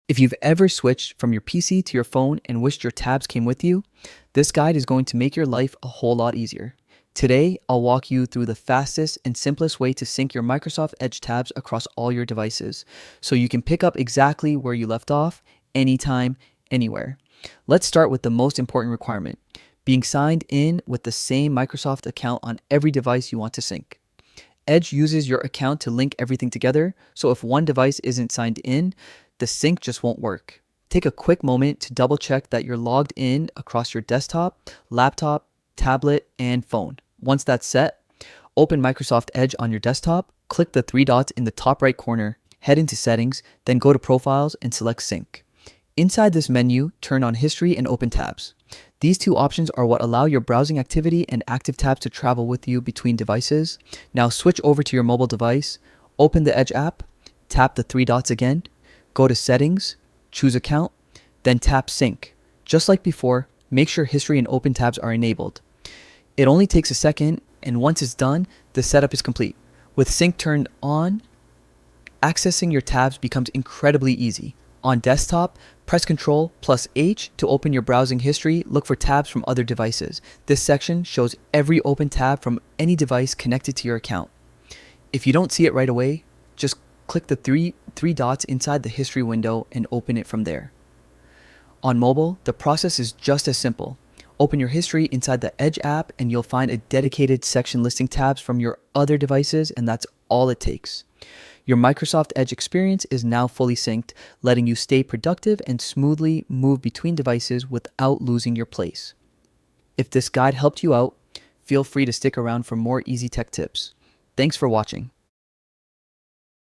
If you've ever switched from your PC to your phone and wished your tabs came with you, this guide is going to make your life a whole lot easier. Today, I'll walk you through the fastest and simplest way to sync your Microsoft Edge tabs across all your devices, so you can pick up exactly where you left off, anytime, anywhere. Let's start with the most important requirement, being signed in with the same Microsoft account on every device you want to sync. Edge uses your account to link everything together, so if one device isn't signed in, the sync just won't work. Take a quick moment to double check that you're logged in across your desktop, laptop, tablet, and phone. Once that's set, open Microsoft Edge on your desktop, click the three dots in the top right corner, head into Settings, then go to Profiles and select Sync. Inside this menu, turn on History and Open Tabs. These two options are what allow your browsing activity and active tabs to travel with you between devices. Now switch over to your mobile device, open the Edge app, tap the three dots again, go to Settings, choose Account, then tap Sync. Just like before, make sure History and Open Tabs are enabled. It only takes a second, and once it's done, the setup is complete. With Sync turned on, accessing your tabs becomes incredibly easy. On desktop, press Ctrl plus H to open your browsing history. Look for tabs from other devices. This section shows every open tab from any device connected to your account. If you don't see it right away, just click the three dots inside the history window and open it from there. On mobile, the process is just as simple. Open your history inside the Edge app and you'll find a dedicated section listing tabs from your other devices, and that's all it takes. Your Microsoft Edge experience is now fully synced, letting you stay productive and smoothly move between devices without losing your place. If this guide helped you out, feel free to stick around for more easy tech tips. Thanks for watching.